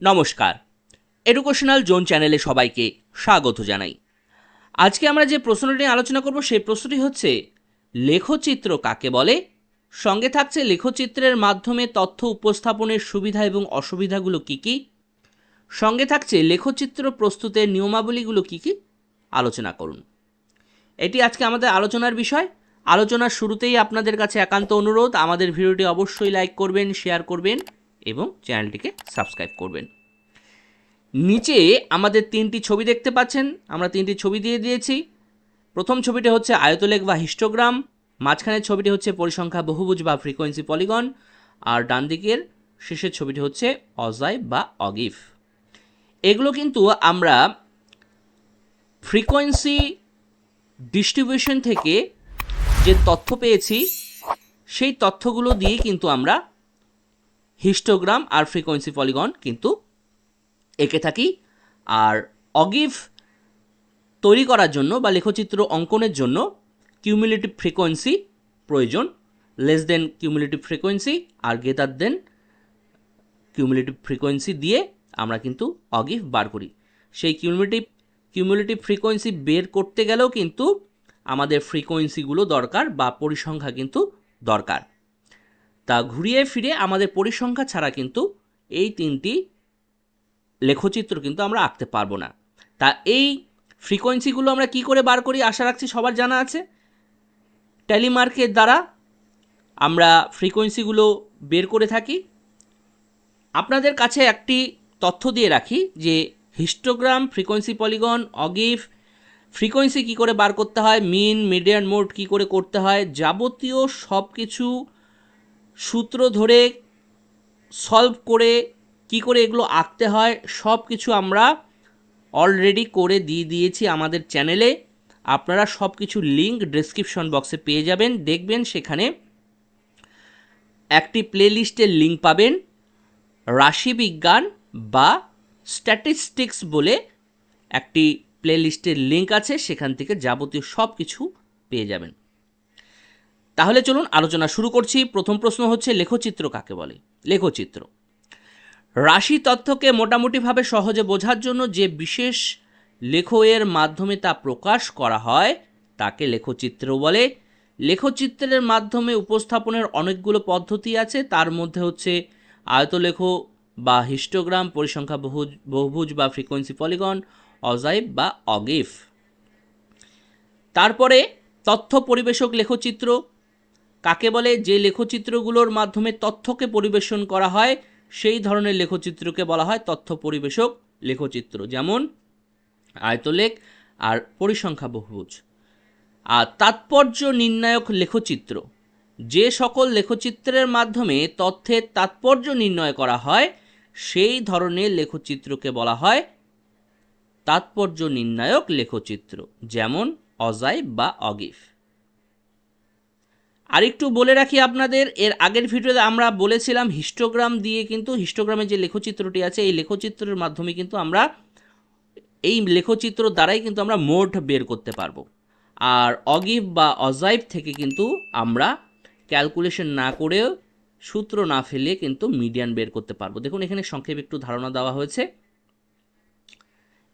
নমস্কার, educational zone চ্যানেলে সবাইকে স্বাগত জানাই। আজকে আমরা যে প্রশ্নটি নিয়ে আলোচনা করব সেই প্রশ্নটি হচ্ছে লেখচিত্র কাকে বলে। সঙ্গে থাকছে লেখচিত্রের মাধ্যমে তথ্য উপস্থাপনের সুবিধা এবং অসুবিধাগুলো কী কী। সঙ্গে থাকছে লেখচিত্র প্রস্তুতের নিয়মাবলীগুলো কী কী, আলোচনা করুন। এটি আজকে আমাদের আলোচনার বিষয়। আলোচনার শুরুতেই আপনাদের কাছে একান্ত অনুরোধ, আমাদের ভিডিওটি অবশ্যই লাইক করবেন, শেয়ার করবেন এবং চ্যানেলটিকে সাবস্ক্রাইব করবেন। নিচে আমাদের তিনটি ছবি দেখতে পাচ্ছেন, আমরা তিনটি ছবি দিয়ে দিয়েছি। প্রথম ছবিটি হচ্ছে আয়তলেখ বা হিস্টোগ্রাম, মাঝখানের ছবিটি হচ্ছে পরিসংখ্যা বহুভুজ বা ফ্রিকোয়েন্সি পলিগন, আর ডান দিকের শেষের ছবিটি হচ্ছে অজাইভ বা অগিভ। এগুলো কিন্তু আমরা ফ্রিকোয়েন্সি ডিস্ট্রিবিউশন থেকে যে তথ্য পেয়েছি সেই তথ্যগুলো দিয়ে কিন্তু আমরা হিস্টোগ্রাম আর ফ্রিকোয়েন্সি পলিগন কিন্তু এঁকে থাকি। আর অগিভ তৈরি করার জন্য বা লেখচিত্র অঙ্কনের জন্য কিউমুলেটিভ ফ্রিকোয়েন্সি প্রয়োজন, লেস দেন কিউমুলেটিভ ফ্রিকোয়েন্সি আর গ্রেটার দেন কিউমুলেটিভ ফ্রিকোয়েন্সি দিয়ে আমরা কিন্তু অগিভ বার করি। সেই কিউমুলেটিভ ফ্রিকোয়েন্সি বের করতে গেলেও কিন্তু আমাদের ফ্রিকোয়েন্সিগুলো দরকার বা পরিসংখ্যা কিন্তু দরকার। তা ঘুরিয়ে ফিরে আমাদের পরিসংখ্যা ছাড়া কিন্তু এই তিনটি লেখচিত্র কিন্তু আমরা আঁকতে পারবো না। তা এই ফ্রিকোয়েন্সিগুলো আমরা কি করে বার করি আশা রাখছি সবার জানা আছে। ট্যালিমার্কের দ্বারা আমরা ফ্রিকোয়েন্সিগুলো বের করে থাকি। আপনাদের কাছে একটি তথ্য দিয়ে রাখি যে histogram, frequency polygon, ogive frequency কী করে বার করতে হয়, মিন, মিডিয়ান, মোড কী করে করতে হয়, যাবতীয় সব কিছু সূত্র ধরে সলভ করে কি করে এগুলো আঁকতে হয় সব কিছু আমরা অলরেডি করে দিয়ে দিয়েছি আমাদের চ্যানেলে। আপনারা সব কিছু লিঙ্ক ডেসক্রিপশন বক্সে পেয়ে যাবেন, দেখবেন সেখানে একটি প্লেলিস্টের লিঙ্ক পাবেন, রাশিবিজ্ঞান বা স্ট্যাটিস্টিক্স বলে একটি প্লেলিস্টের লিঙ্ক আছে, সেখান থেকে যাবতীয় সব কিছু পেয়ে যাবেন। তাহলে চলুন আলোচনা শুরু করছি। প্রথম প্রশ্ন হচ্ছে লেখচিত্র কাকে বলে। লেখচিত্র রাশি তথ্যকে মোটামুটিভাবে সহজে বোঝার জন্য যে বিশেষ লেখয়ের মাধ্যমে তা প্রকাশ করা হয় তাকে লেখচিত্র বলে। লেখচিত্রের মাধ্যমে উপস্থাপনের অনেকগুলো পদ্ধতি আছে, তার মধ্যে হচ্ছে আয়তলেখ বা হিস্টোগ্রাম, পরিসংখ্যা বহুভুজ বা ফ্রিকোয়েন্সি পলিগন, অজাইভ বা অগিভ। তারপরে তথ্য পরিবেশক লেখচিত্র কাকে বলে। যে লেখচিত্রগুলোর মাধ্যমে তথ্যকে পরিবেশন করা হয় সেই ধরনের লেখচিত্রকে বলা হয় তথ্য পরিবেশক লেখচিত্র, যেমন আয়তলেখ আর পরিসংখ্যা বহুভুজ। আর তাৎপর্য নির্ণায়ক লেখচিত্র, যে সকল লেখচিত্রের মাধ্যমে তথ্যের তাৎপর্য নির্ণয় করা হয় সেই ধরনের লেখচিত্রকে বলা হয় তাৎপর্য নির্ণায়ক লেখচিত্র, যেমন অজাইভ বা অগিভ। আরেকটু বলে রাখি আপনাদের, এর আগের ভিডিওতে আমরা বলেছিলাম হিস্টোগ্রাম দিয়ে কিন্তু হিস্টোগ্রামের যে লেখচিত্রটি আছে এই লেখচিত্রের মাধ্যমে কিন্তু আমরা এই লেখচিত্র দ্বারাই কিন্তু আমরা মোড বের করতে পারবো। আর অগিভ বা অজাইভ থেকে কিন্তু আমরা ক্যালকুলেশন না করেও সূত্র না ফেলে কিন্তু মিডিয়ান বের করতে পারবো। দেখুন এখানে সংক্ষেপে একটু ধারণা দেওয়া হয়েছে।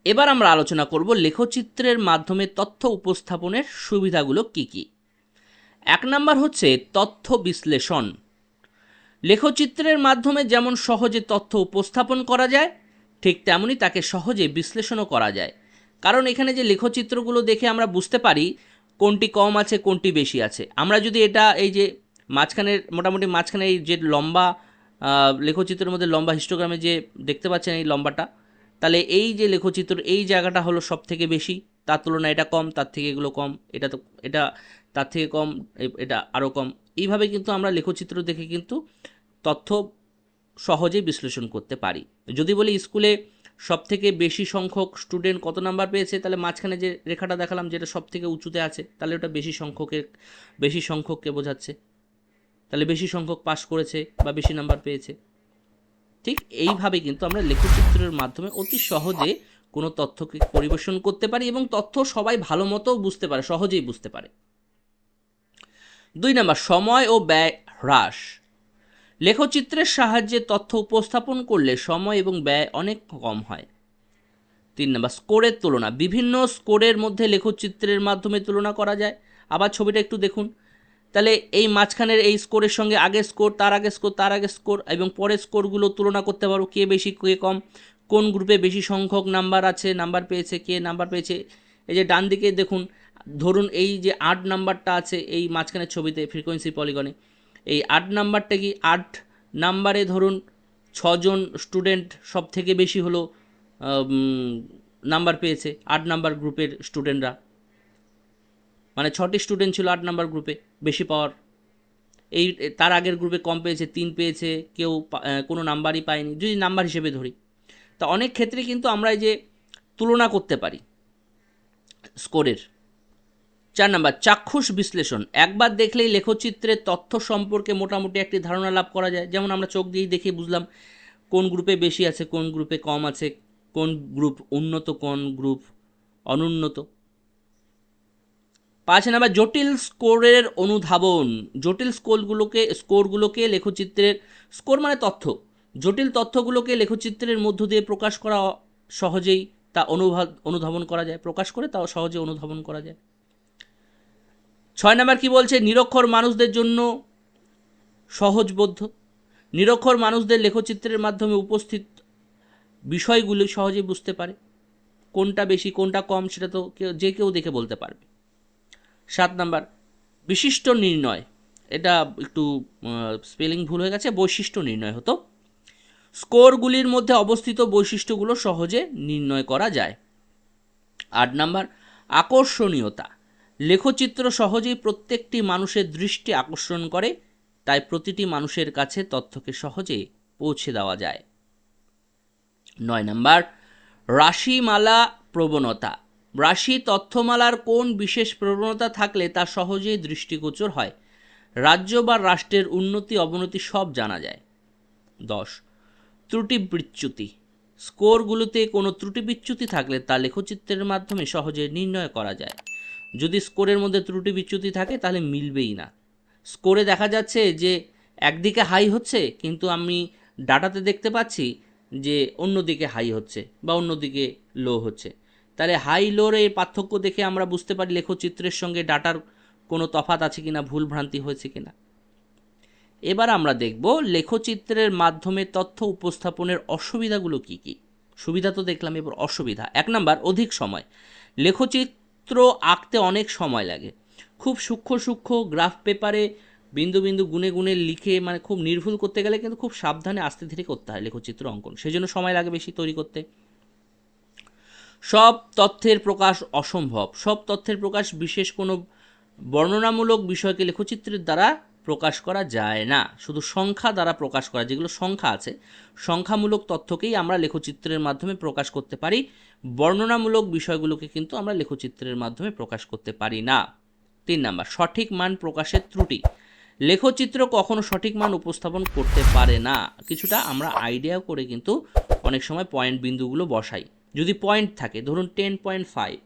এবার আমরা আলোচনা করব লেখচিত্রের মাধ্যমে তথ্য উপস্থাপনের সুবিধাগুলো কি কি। এক নাম্বার হচ্ছে তথ্য বিশ্লেষণ। লেখচিত্রের মাধ্যমে যেমন সহজে তথ্য উপস্থাপন করা যায় ঠিক তেমনি তাকে সহজে বিশ্লেষণও করা যায়। কারণ এখানে যে লেখচিত্রগুলো দেখে আমরা বুঝতে পারি কোনটি কম আছে কোনটি বেশি আছে। আমরা যদি এটা এই যে মাঝখানের মোটামুটি মাঝখানে এই যে লম্বা লেখচিত্রের মধ্যে লম্বা হিস্টোগ্রামে যে দেখতে পাচ্ছেন এই লম্বাটা, তাহলে এই যে লেখচিত্র এই জায়গাটা হলো সব থেকে বেশি, তার তুলনায় এটা কম, তার থেকে এগুলো কম, এটা তো এটা তার থেকে কম, এটা আরও কম। এইভাবে কিন্তু আমরা লেখচিত্র দেখে কিন্তু তথ্য সহজেই বিশ্লেষণ করতে পারি। যদি বলি স্কুলে সব থেকে বেশি সংখ্যক স্টুডেন্ট কত নাম্বার পেয়েছে, তাহলে মাঝখানে যে রেখাটা দেখালাম যেটা সব থেকে উঁচুতে আছে তাহলে ওটা বেশি সংখ্যককে বোঝাচ্ছে, তাহলে বেশি সংখ্যক পাস করেছে বা বেশি নাম্বার পেয়েছে। ঠিক এইভাবে কিন্তু আমরা লেখচিত্রের মাধ্যমে অতি সহজে কোনো তথ্যকে পরিবেশন করতে পারি এবং তথ্য সবাই ভালো মতো বুঝতে পারে, সহজেই বুঝতে পারে। 2 নাম্বার সময় ও ব্যয় হ্রাস। লেখচিত্রের সাহায্যে তথ্য উপস্থাপন করলে সময় এবং ব্যয় অনেক কম হয়। 3 নম্বর, স্কোরের তুলনা। বিভিন্ন স্কোরের মধ্যে লেখচিত্রের মাধ্যমে তুলনা করা যায়। আবার ছবিটা একটু দেখুন, তাহলে এই মাঝখানের এই স্কোরের সঙ্গে আগের স্কোর, তার আগের স্কোর, তার আগের স্কোর এবং পরের স্কোরগুলো তুলনা করতে পারো, কে বেশি কে কম, কোন গ্রুপে বেশি সংখ্যক নাম্বার আছে, নাম্বার পেয়েছে, কে নাম্বার পেয়েছে। এই যে ডান দিকে দেখুন, ধরুন এই যে 8 নাম্বারটা আছে এই মাঝখানের ছবিতে ফ্রিকোয়েন্সি পলিগনে, এই 8 নাম্বারটা কি 8 নাম্বারে ধরুন 6জন স্টুডেন্ট সব থেকে বেশি হলো নাম্বার পেয়েছে 8 নাম্বার গ্রুপের স্টুডেন্টরা, মানে 6টি স্টুডেন্ট ছিল 8 নাম্বার গ্রুপে বেশি পাওয়ার। এই তার আগের গ্রুপে কম পেয়েছে, 3 পেয়েছে, কেউ কোনো নাম্বারই পায়নি, যদি নাম্বার হিসেবে ধরি। তা অনেক ক্ষেত্রে কিন্তু আমরা এই যে তুলনা করতে পারি স্কোরের। 4 নাম্বার, চাক্ষুষ বিশ্লেষণ। একবার দেখলেই লেখচিত্রের তথ্য সম্পর্কে মোটামুটি একটি ধারণা লাভ করা যায়। যেমন আমরা চোখ দিয়েই দেখে বুঝলাম কোন গ্রুপে বেশি আছে, কোন গ্রুপে কম আছে, কোন গ্রুপ উন্নত, কোন গ্রুপ অনুন্নত। 5 নাম্বার, জটিল স্কোরের অনুধাবন। জটিল স্কোরগুলোকে লেখচিত্রের, স্কোর মানে তথ্য, জটিল তথ্যগুলোকে লেখচিত্রের মধ্য দিয়ে প্রকাশ করা সহজেই তা অনুধাবন করা যায়, প্রকাশ করে তা সহজে অনুধাবন করা যায়। 6 নাম্বার কি বলছে, নিরক্ষর মানুষদের জন্য সহজবোধ্য। নিরক্ষর মানুষদের লেখচিত্রের মাধ্যমে উপস্থিত বিষয়গুলি সহজেই বুঝতে পারে, কোনটা বেশি কোনটা কম সেটা তো যে কেউ দেখে বলতে পারবে। 7 নাম্বার, বিশিষ্ট নির্ণয়। এটা একটু স্পেলিং ভুল হয়ে গেছে, বৈশিষ্ট্য নির্ণয় হতো। স্কোরগুলির মধ্যে অবস্থিত বৈশিষ্ট্যগুলো সহজে নির্ণয় করা যায়। 8 নাম্বার, আকর্ষণীয়তা। লেখচিত্র সহজেই প্রত্যেকটি মানুষের দৃষ্টি আকর্ষণ করে, তাই প্রতিটি মানুষের কাছে তথ্যকে সহজে পৌঁছে দেওয়া যায়। 9 নাম্বার, রাশিমালা প্রবণতা। রাশি তথ্যমালার কোন বিশেষ প্রবণতা থাকলে তা সহজেই দৃষ্টিগোচর হয়, রাজ্য বা রাষ্ট্রের উন্নতি অবনতি সব জানা যায়। 10, ত্রুটি বিচ্যুতি। স্কোরগুলোতে কোনো ত্রুটি বিচ্যুতি থাকলে তা লেখচিত্রের মাধ্যমে সহজে নির্ণয় করা যায়। যদি স্কোরের মধ্যে ত্রুটি বিচ্যুতি থাকে তাহলে মিলবেই না। স্কোরে দেখা যাচ্ছে যে একদিকে হাই হচ্ছে, কিন্তু আমি ডাটাতে দেখতে পাচ্ছি যে অন্যদিকে হাই হচ্ছে বা অন্যদিকে লো হচ্ছে। তাহলে হাই লোর এই পার্থক্য দেখে আমরা বুঝতে পারি লেখচিত্রের সঙ্গে ডাটার কোনো তফাৎ আছে কিনা, ভুল ভ্রান্তি হয়েছে কিনা। এবার আমরা দেখব লেখচিত্রের মাধ্যমে তথ্য উপস্থাপনের অসুবিধাগুলো কি কি। সুবিধা তো দেখলাম, এবার অসুবিধা। 1 নাম্বার, অধিক সময়। লেখচিত্র আঁকতে অনেক সময় লাগে। খুব সূক্ষ্ম গ্রাফ পেপারে বিন্দু বিন্দু গুনে গুনে লিখে, মানে খুব নির্ভুল করতে গেলে কিন্তু খুব সাবধানে আস্তে ধীরে করতে হয় লেখচিত্র অঙ্কন, সেজন্য সময় লাগে বেশি তৈরি করতে। সব তথ্যের প্রকাশ অসম্ভব। সব তথ্যের প্রকাশ বিশেষ কোনো বর্ণনামূলক বিষয়কে লেখচিত্রের দ্বারা প্রকাশ করা যায় না, শুধু সংখ্যা দ্বারা প্রকাশ করা, যেগুলো সংখ্যা আছে সংখ্যামূলক তথ্যকেই আমরা লেখচিত্রের মাধ্যমে প্রকাশ করতে পারি, বর্ণনামূলক বিষয়গুলোকে কিন্তু আমরা লেখচিত্রের মাধ্যমে প্রকাশ করতে পারি না। 3 নাম্বার, সঠিক মান প্রকাশের ত্রুটি। লেখচিত্র কখনো সঠিক মান উপস্থাপন করতে পারে না। কিছুটা আমরা আইডিয়া করে কিন্তু অনেক সময় পয়েন্ট বিন্দুগুলো বসাই, যদি পয়েন্ট থাকে, ধরুন 10.5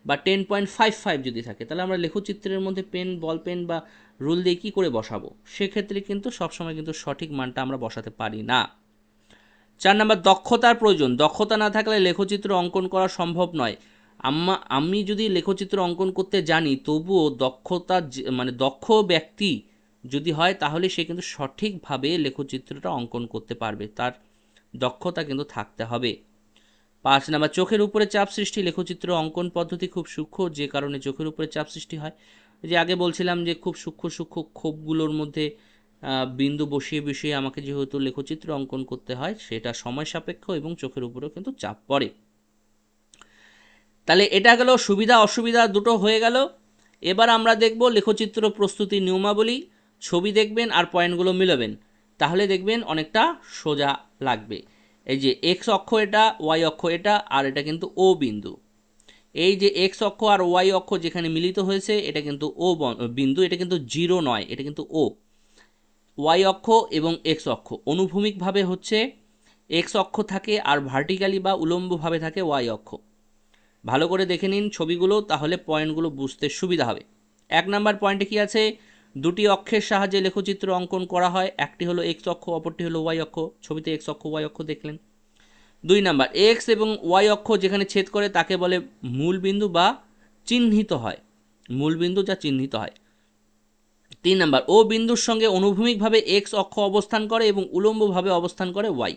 বা 10.55 যদি থাকে, তাহলে আমরা লেখচিত্রের মধ্যে পেন, বল পেন বা রুল দিয়ে কী করে বসাবো, সেক্ষেত্রে কিন্তু সবসময় কিন্তু সঠিক মানটা আমরা বসাতে পারি না। 4 নাম্বার, দক্ষতার প্রয়োজন। দক্ষতা না থাকলে লেখচিত্র অঙ্কন করা সম্ভব নয়। আমি যদি লেখচিত্র অঙ্কন করতে জানি, তবুও দক্ষতা, মানে দক্ষ ব্যক্তি যদি হয় তাহলে সে কিন্তু সঠিকভাবে লেখচিত্রটা অঙ্কন করতে পারবে, তার দক্ষতা কিন্তু থাকতে হবে। 5 নাম্বার, চোখের উপরে চাপ সৃষ্টি। লেখচিত্র অঙ্কন পদ্ধতি খুব সূক্ষ্ম, যে কারণে চোখের উপরে চাপ সৃষ্টি হয়। যে আগে বলছিলাম যে খুব সূক্ষ্ম ক্ষোভগুলোর মধ্যে বিন্দু বসিয়ে বসিয়ে আমাকে যেহেতু লেখচিত্র অঙ্কন করতে হয়, সেটা সময় সাপেক্ষ এবং চোখের উপরেও কিন্তু চাপ পড়ে। তাহলে এটা গেল সুবিধা অসুবিধা দুটো হয়ে গেল। এবার আমরা দেখব লেখচিত্র প্রস্তুতি নিয়মাবলী। ছবি দেখবেন আর পয়েন্টগুলো মিলাবেন, তাহলে দেখবেন অনেকটা সোজা লাগবে। এই যে এক্স অক্ষ এটা, ওয়াই অক্ষ এটা, আর এটা কিন্তু ও বিন্দু। এই যে এক্স অক্ষ আর ওয়াই অক্ষ যেখানে মিলিত হয়েছে এটা কিন্তু ও বিন্দু, এটা কিন্তু জিরো নয়, এটা কিন্তু ও। ওয়াই অক্ষ এবং এক্স অক্ষ অনুভূমিকভাবে হচ্ছে এক্স অক্ষ থাকে, আর ভার্টিক্যালি বা উলম্বভাবে থাকে ওয়াই অক্ষ। ভালো করে দেখে নিন ছবিগুলো, তাহলে পয়েন্টগুলো বুঝতে সুবিধা হবে। 1 নাম্বার পয়েন্টে কি আছে, দুটি অক্ষের সাহায্যে লেখচিত্র অঙ্কন করা হয়, একটি হলো এক্স অক্ষ, অপরটি হলো ওয়াই অক্ষ। ছবিতে এক্স অক্ষ ওয়াই অক্ষ দেখলেন। 2 নাম্বার, এক্স এবং ওয়াই অক্ষ যেখানে ছেদ করে তাকে বলে মূল বিন্দু বা চিহ্নিত হয়, মূল বিন্দু যা চিহ্নিত হয়। 3 নাম্বার, ও বিন্দুর সঙ্গে অনুভূমিকভাবে এক্স অক্ষ অবস্থান করে এবং উলম্বভাবে অবস্থান করে ওয়াই।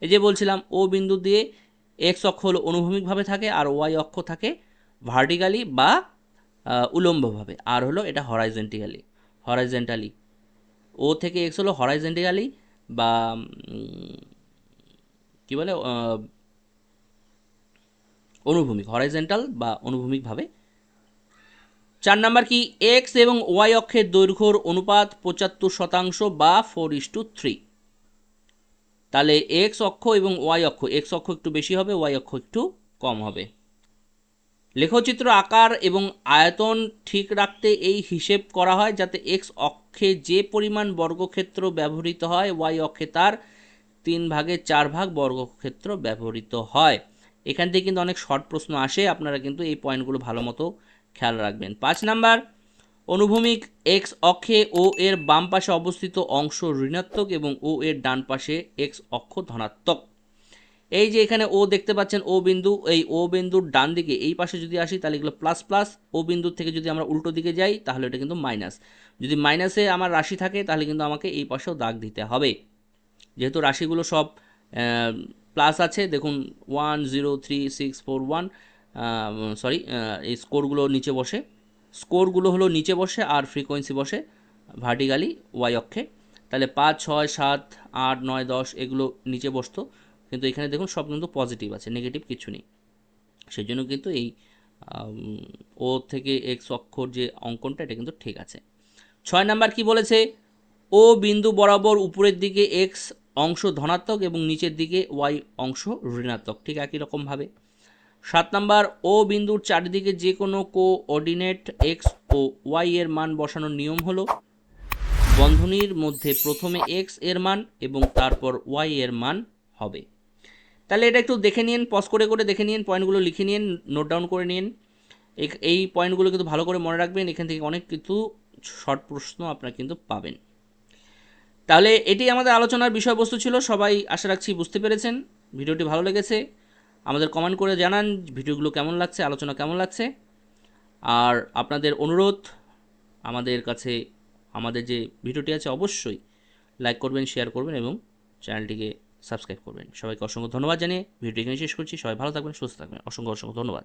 এই যে বলছিলাম, ও বিন্দু দিয়ে এক্স অক্ষ হলো অনুভূমিকভাবে থাকে আর ওয়াই অক্ষ থাকে ভার্টিক্যালি বা উলম্বভাবে, আর হলো এটা হরাইজেন্টালি। ও থেকে এক্স হলো হরাইজেন্টালি বা কি বলে অনুভূমিক, হরাইজেন্টাল বা অনুভূমিকভাবে। 4 নাম্বার কি, এক্স এবং ওয়াই অক্ষের দৈর্ঘ্যর অনুপাত 75% বা 4:3। তাহলে এক্স অক্ষ এবং ওয়াই অক্ষ, এক্স অক্ষ একটু বেশি হবে, ওয়াই অক্ষ একটু কম হবে। লেখচিত্র আকার এবং আয়তন ঠিক রাখতে এই হিসেব করা হয় যাতে এক্স অক্ষে যে পরিমাণ বর্গক্ষেত্র ব্যবহৃত হয় ওয়াই অক্ষে তার 3/4 বর্গক্ষেত্র ব্যবহৃত হয়। এখান থেকে কিন্তু অনেক শর্ট প্রশ্ন আসে, আপনারা কিন্তু এই পয়েন্টগুলো ভালো মতো খেয়াল রাখবেন। 5 নাম্বার, অনুভূমিক এক্স অক্ষে ও এর বাম পাশে অবস্থিত অংশ ঋণাত্মক এবং ও এর ডান পাশে এক্স অক্ষ ধনাত্মক। এই যে এখানে ও দেখতে পাচ্ছেন ও বিন্দু, এই ও বিন্দুর ডান দিকে এই পাশে যদি আসি তাহলে এগুলো প্লাস প্লাস, ও বিন্দুর থেকে যদি আমরা উল্টো দিকে যাই তাহলে এটা কিন্তু মাইনাস। যদি মাইনাসে আমার রাশি থাকে তাহলে কিন্তু আমাকে এই পাশেও দাগ দিতে হবে। যেহেতু রাশিগুলো সব প্লাস আছে, দেখুন 1 0 3 6 4 1, সরি, এই স্কোরগুলো নিচে বসে, স্কোরগুলো হলো নিচে বসে আর ফ্রিকোয়েন্সি বসে ভার্টিক্যালি ওয়াই অক্ষে। তাহলে 5 6 7 8 9 10 এগুলো নিচে বসতো, কিন্তু এখানে দেখুন সব কিন্তু পজিটিভ আছে, নেগেটিভ কিছু নেই। সেই জন্য কিন্তু এই ও থেকে এক্স অক্ষর যে অঙ্কনটা এটা কিন্তু ঠিক আছে। 6 নাম্বার কি বলেছে, ও বিন্দু বরাবর উপরের দিকে এক্স অংশ ধনাত্মক এবং নিচের দিকে ওয়াই অংশ ঋণাত্মক, ঠিক একই রকমভাবে। 7 নাম্বার, ও বিন্দুর চারিদিকে যে কোনো কোঅর্ডিনেট এক্স ও ওয়াই এর মান বসানোর নিয়ম হলো বন্ধনীর মধ্যে প্রথমে এক্স এর মান এবং তারপর ওয়াই এর মান হবে। তাহলে এটা একটু দেখে নিন, পজ করে করে দেখে নিন, পয়েন্টগুলো লিখে নিন, নোট ডাউন করে নিন। এই পয়েন্টগুলো কিন্তু ভালো করে মনে রাখবেন, এখান থেকে অনেক কিছু শর্ট প্রশ্ন আপনারা কিন্তু পাবেন। তাহলে এটি আমাদের আলোচনার বিষয়বস্তু ছিল, সবাই আশা রাখছি বুঝতে পেরেছেন। ভিডিওটি ভালো লেগেছে আমাদের কমেন্ট করে জানান ভিডিওগুলো কেমন লাগছে, আলোচনা কেমন লাগছে। আর আপনাদের অনুরোধ আমাদের কাছে, আমাদের যে ভিডিওটি আছে অবশ্যই লাইক করবেন, শেয়ার করবেন এবং চ্যানেলটিকে সাবস্ক্রাইব করবেন। সবাইকে অসংখ্য ধন্যবাদ জানিয়ে ভিডিওটি এখানে শেষ করছি। সবাই ভালো থাকবেন, সুস্থ থাকবেন। অসংখ্য ধন্যবাদ।